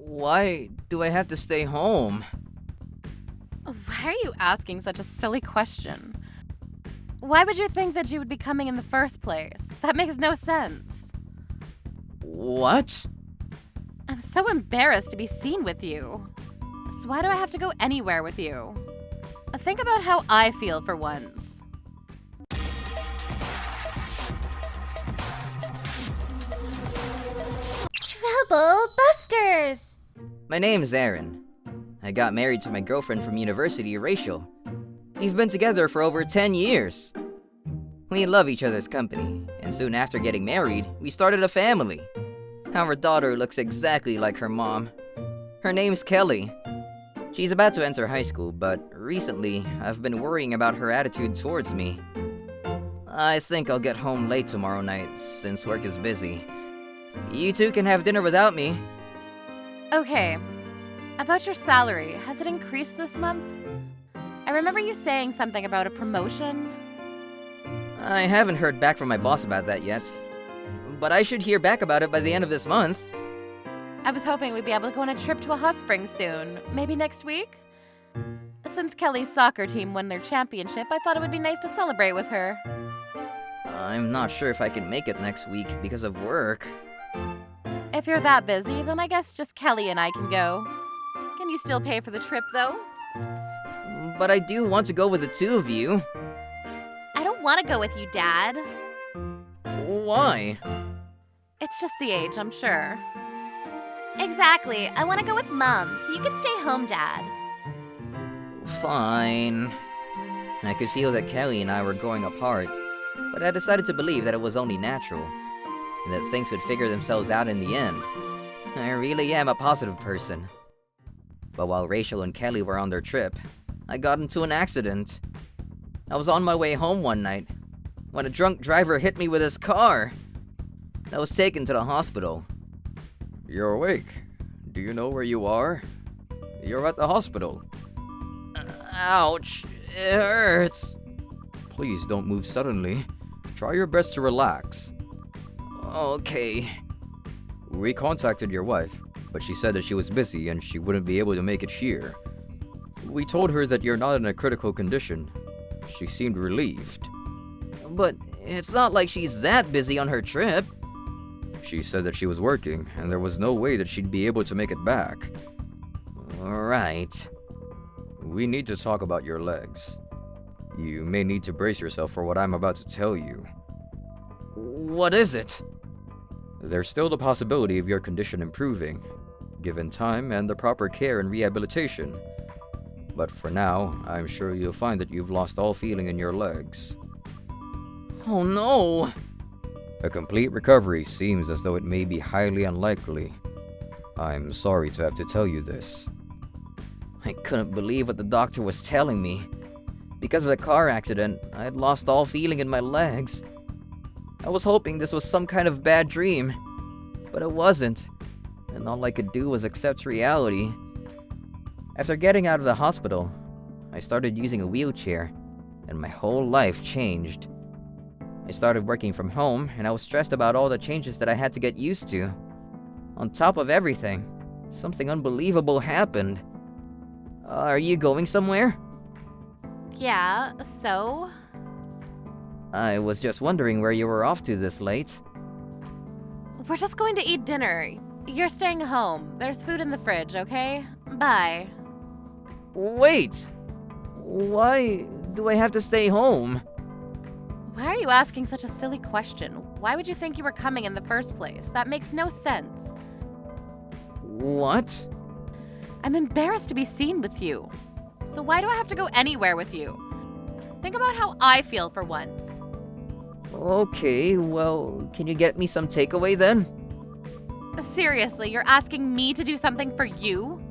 Why do I have to stay home? Why are you asking such a silly question? Why would you think that you would be coming in the first place? That makes no sense. What? I'm so embarrassed to be seen with you. So why do I have to go anywhere with you? Think about how I feel for once. Trouble Busters! My name's Aaron. I got married to my girlfriend from university, Rachel. We've been together for over 10 years. We love each other's company, and soon after getting married, we started a family. Our daughter looks exactly like her mom. Her name's Kelly. She's about to enter high school, but recently, I've been worrying about her attitude towards me. I think I'll get home late tomorrow night, since work is busy. You two can have dinner without me. Okay, about your salary, has it increased this month? I remember you saying something about a promotion. I haven't heard back from my boss about that yet, but I should hear back about it by the end of this month. I was hoping we'd be able to go on a trip to a hot spring soon, maybe next week? Since Kelly's soccer team won their championship, I thought it would be nice to celebrate with her. I'm not sure if I can make it next week because of work. If you're that busy, then I guess just Kelly and I can go. Can you still pay for the trip, though? But I do want to go with the two of you. I don't want to go with you, Dad. Why? It's just the age, I'm sure. Exactly. I want to go with Mom, so you can stay home, Dad. Fine. I could feel that Kelly and I were growing apart, but I decided to believe that it was only natural, and that things would figure themselves out in the end. I really am a positive person. But while Rachel and Kelly were on their trip, I got into an accident. I was on my way home one night when a drunk driver hit me with his car. I was taken to the hospital. You're awake. Do you know where you are? You're at the hospital. Ouch. It hurts. Please don't move suddenly. Try your best to relax. Okay. We contacted your wife, but she said that she was busy and she wouldn't be able to make it here. We told her that you're not in a critical condition. She seemed relieved. But it's not like she's that busy on her trip. She said that she was working, and there was no way that she'd be able to make it back. Alright. We need to talk about your legs. You may need to brace yourself for what I'm about to tell you. What is it? There's still the possibility of your condition improving, given time and the proper care and rehabilitation. But for now, I'm sure you'll find that you've lost all feeling in your legs. Oh no! A complete recovery seems as though it may be highly unlikely. I'm sorry to have to tell you this. I couldn't believe what the doctor was telling me. Because of the car accident, I had lost all feeling in my legs. I was hoping this was some kind of bad dream, but it wasn't, and all I could do was accept reality. After getting out of the hospital, I started using a wheelchair, and my whole life changed. I started working from home, and I was stressed about all the changes that I had to get used to. On top of everything, something unbelievable happened. Are you going somewhere? Yeah, so? I was just wondering where you were off to this late. We're just going to eat dinner. You're staying home. There's food in the fridge, okay? Bye. Wait! Why do I have to stay home? Why are you asking such a silly question? Why would you think you were coming in the first place? That makes no sense. What? I'm embarrassed to be seen with you. So why do I have to go anywhere with you? Think about how I feel for once. Okay, well, can you get me some takeaway then? Seriously, you're asking me to do something for you?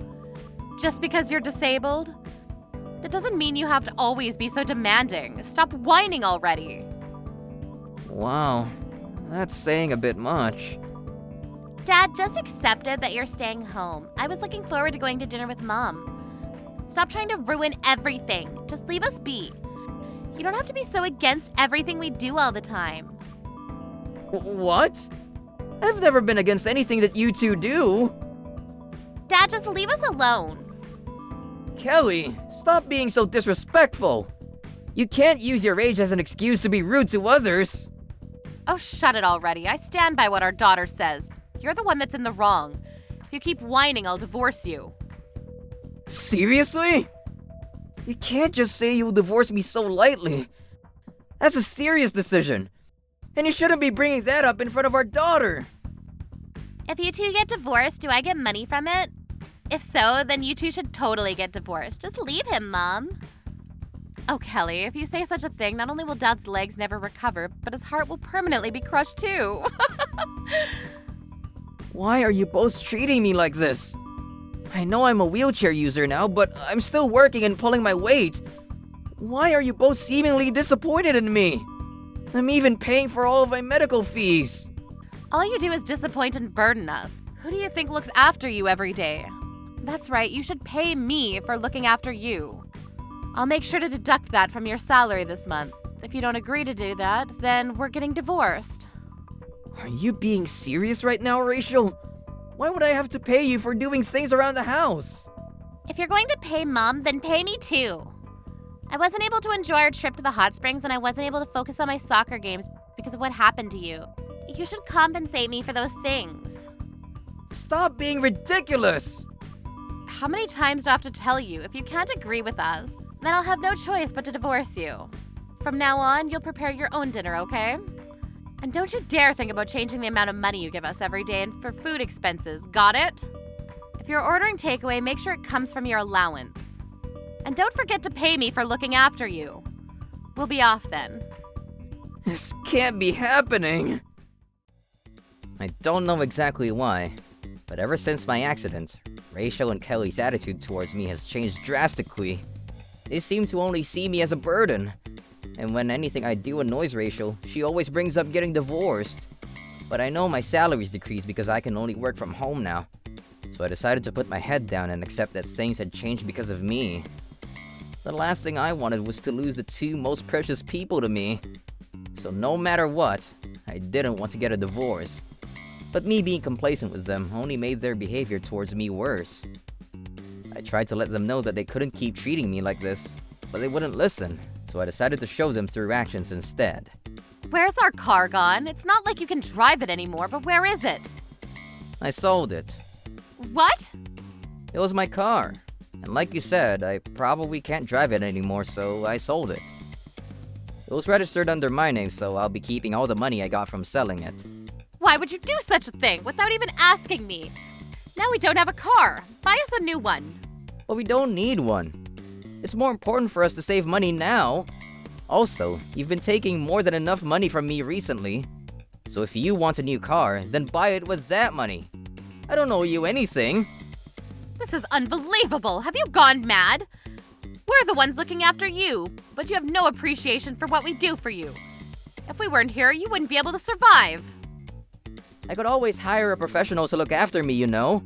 Just because you're disabled? That doesn't mean you have to always be so demanding. Stop whining already. Wow, that's saying a bit much. Dad just accepted that you're staying home. I was looking forward to going to dinner with Mom. Stop trying to ruin everything. Just leave us be. You don't have to be so against everything we do all the time. What? I've never been against anything that you two do. Dad, just leave us alone. Kelly, stop being so disrespectful. You can't use your age as an excuse to be rude to others. Oh, shut it already. I stand by what our daughter says. You're the one that's in the wrong. If you keep whining, I'll divorce you. Seriously? You can't just say you'll divorce me so lightly. That's a serious decision. And you shouldn't be bringing that up in front of our daughter. If you two get divorced, do I get money from it? If so, then you two should totally get divorced. Just leave him, Mom. Oh, Kelly, if you say such a thing, not only will Dad's legs never recover, but his heart will permanently be crushed too. Why are you both treating me like this? I know I'm a wheelchair user now, but I'm still working and pulling my weight. Why are you both seemingly disappointed in me? I'm even paying for all of my medical fees. All you do is disappoint and burden us. Who do you think looks after you every day? That's right, you should pay me for looking after you. I'll make sure to deduct that from your salary this month. If you don't agree to do that, then we're getting divorced. Are you being serious right now, Rachel? Why would I have to pay you for doing things around the house? If you're going to pay Mom, then pay me too. I wasn't able to enjoy our trip to the hot springs, and I wasn't able to focus on my soccer games because of what happened to you. You should compensate me for those things. Stop being ridiculous! How many times do I have to tell you? If you can't agree with us, then I'll have no choice but to divorce you. From now on, you'll prepare your own dinner, okay? And don't you dare think about changing the amount of money you give us every day and for food expenses, got it? If you're ordering takeaway, make sure it comes from your allowance. And don't forget to pay me for looking after you. We'll be off then. This can't be happening. I don't know exactly why, but ever since my accident, Rachel and Kelly's attitude towards me has changed drastically. They seem to only see me as a burden. And when anything I do annoys Rachel, she always brings up getting divorced. But I know my salary's decreased because I can only work from home now. So I decided to put my head down and accept that things had changed because of me. The last thing I wanted was to lose the two most precious people to me. So no matter what, I didn't want to get a divorce. But me being complacent with them only made their behavior towards me worse. I tried to let them know that they couldn't keep treating me like this, but they wouldn't listen. So I decided to show them through actions instead. Where's our car gone? It's not like you can drive it anymore, but where is it? I sold it. What? It was my car. And like you said, I probably can't drive it anymore, so I sold it. It was registered under my name, so I'll be keeping all the money I got from selling it. Why would you do such a thing without even asking me? Now we don't have a car. Buy us a new one. But we don't need one. It's more important for us to save money now. Also, you've been taking more than enough money from me recently. So if you want a new car, then buy it with that money. I don't owe you anything. This is unbelievable. Have you gone mad? We're the ones looking after you, but you have no appreciation for what we do for you. If we weren't here, you wouldn't be able to survive. I could always hire a professional to look after me, you know.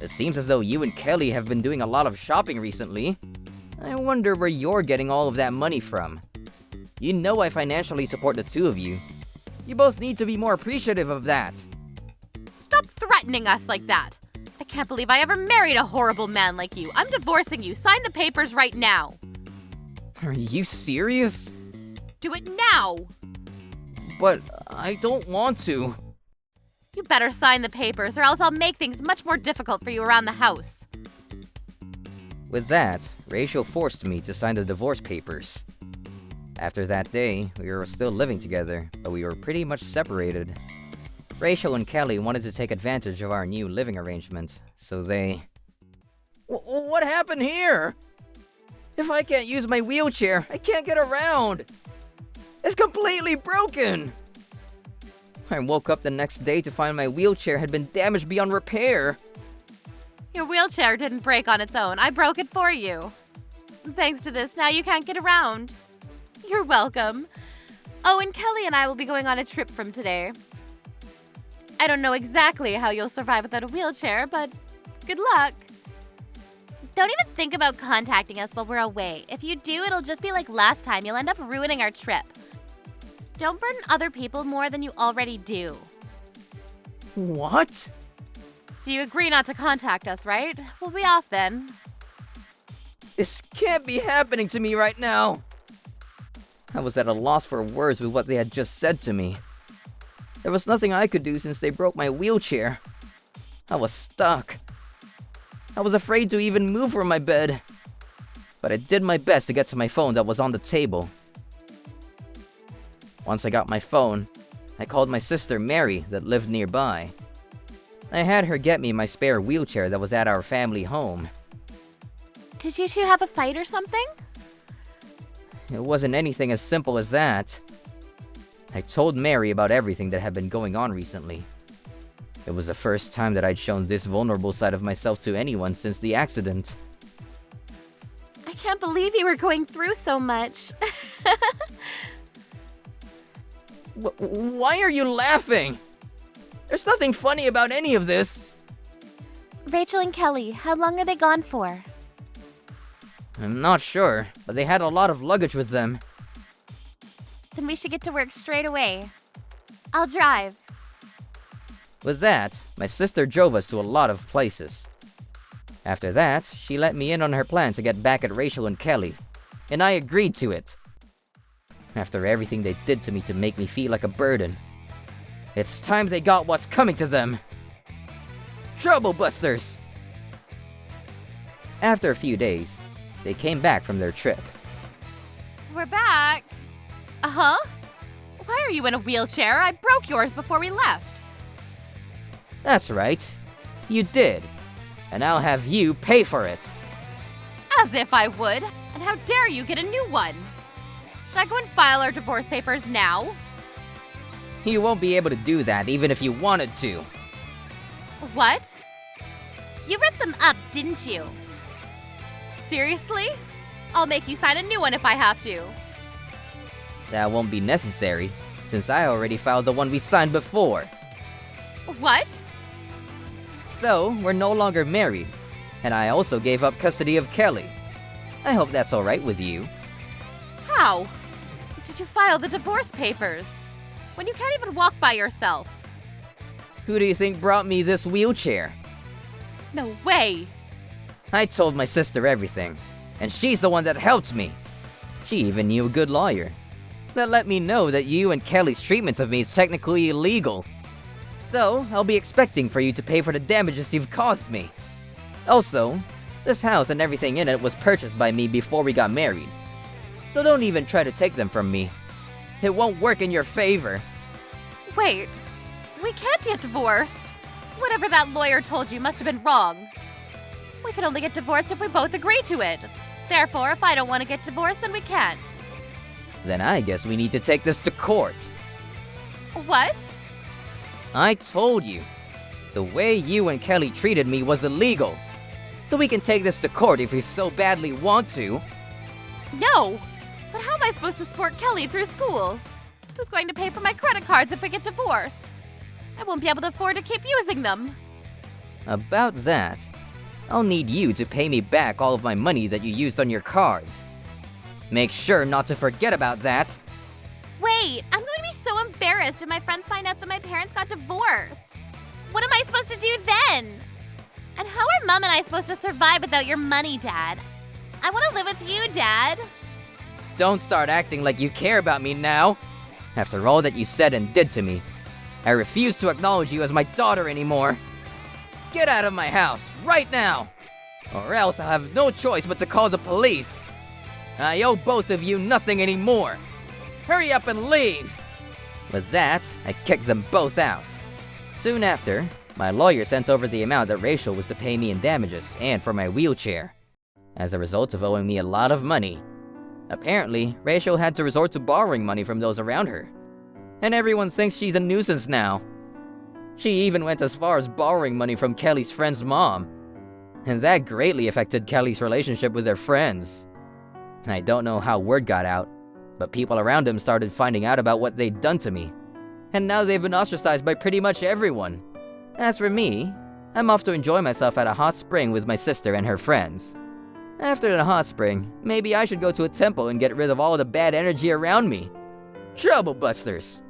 It seems as though you and Kelly have been doing a lot of shopping recently. I wonder where you're getting all of that money from. You know I financially support the two of you. You both need to be more appreciative of that. Stop threatening us like that. I can't believe I ever married a horrible man like you. I'm divorcing you. Sign the papers right now. Are you serious? Do it now. But I don't want to. You better sign the papers or else I'll make things much more difficult for you around the house. With that, Rachel forced me to sign the divorce papers. After that day, we were still living together, but we were pretty much separated. Rachel and Kelly wanted to take advantage of our new living arrangement, so they... What happened here? If I can't use my wheelchair, I can't get around. It's completely broken. I woke up the next day to find my wheelchair had been damaged beyond repair. Your wheelchair didn't break on its own. I broke it for you. Thanks to this, now you can't get around. You're welcome. Oh, and Kelly and I will be going on a trip from today. I don't know exactly how you'll survive without a wheelchair, but good luck. Don't even think about contacting us while we're away. If you do, it'll just be like last time. You'll end up ruining our trip. Don't burden other people more than you already do. What? So So you agree not to contact us, right? We'll be off then. This can't be happening to me right now. I was at a loss for words with what they had just said to me. There was nothing I could do since they broke my wheelchair. I was stuck. I was afraid to even move from my bed. But I did my best to get to my phone that was on the table. Once I got my phone, I called my sister Mary that lived nearby. I had her get me my spare wheelchair that was at our family home. Did you two have a fight or something? It wasn't anything as simple as that. I told Mary about everything that had been going on recently. It was the first time that I'd shown this vulnerable side of myself to anyone since the accident. I can't believe you were going through so much. Why are you laughing? There's nothing funny about any of this. Rachel and Kelly, how long are they gone for? I'm not sure, but they had a lot of luggage with them. Then we should get to work straight away. I'll drive. With that, my sister drove us to a lot of places. After that, she let me in on her plan to get back at Rachel and Kelly, and I agreed to it. After everything they did to me to make me feel like a burden, it's time they got what's coming to them. Trouble busters! After a few days, they came back from their trip. We're back. Uh-huh. Why are you in a wheelchair? I broke yours before we left. That's right. You did. And I'll have you pay for it. As if I would. And how dare you get a new one? Should I go and file our divorce papers now? You won't be able to do that even if you wanted to. What? You ripped them up, didn't you? Seriously? I'll make you sign a new one if I have to. That won't be necessary, since I already filed the one we signed before. What? So, we're no longer married, and I also gave up custody of Kelly. I hope that's alright with you. How? Did you file the divorce papers? When you can't even walk by yourself. Who do you think brought me this wheelchair? No way. I told my sister everything, and she's the one that helped me. She even knew a good lawyer that let me know that you and Kelly's treatment of me is technically illegal. So, I'll be expecting for you to pay for the damages you've caused me. Also, this house and everything in it was purchased by me before we got married. So don't even try to take them from me. It won't work in your favor. Wait, we can't get divorced. Whatever that lawyer told you must have been wrong. We can only get divorced if we both agree to it. Therefore, if I don't want to get divorced, then we can't. Then I guess we need to take this to court. What? I told you. The way you and Kelly treated me was illegal. So we can take this to court if you so badly want to. No! But how am I supposed to support Kelly through school? Who's going to pay for my credit cards if we get divorced? I won't be able to afford to keep using them. About that, I'll need you to pay me back all of my money that you used on your cards. Make sure not to forget about that. Wait, I'm going to be so embarrassed if my friends find out that my parents got divorced. What am I supposed to do then? And how are Mom and I supposed to survive without your money, Dad? I want to live with you, Dad. Don't start acting like you care about me now. After all that you said and did to me, I refuse to acknowledge you as my daughter anymore. Get out of my house, right now! Or else I'll have no choice but to call the police. I owe both of you nothing anymore. Hurry up and leave! With that, I kicked them both out. Soon after, my lawyer sent over the amount that Rachel was to pay me in damages and for my wheelchair. As a result of owing me a lot of money, apparently, Rachel had to resort to borrowing money from those around her. And everyone thinks she's a nuisance now. She even went as far as borrowing money from Kelly's friend's mom. And that greatly affected Kelly's relationship with their friends. I don't know how word got out, but people around him started finding out about what they'd done to me. And now they've been ostracized by pretty much everyone. As for me, I'm off to enjoy myself at a hot spring with my sister and her friends. After the hot spring, maybe I should go to a temple and get rid of all the bad energy around me. Trouble busters!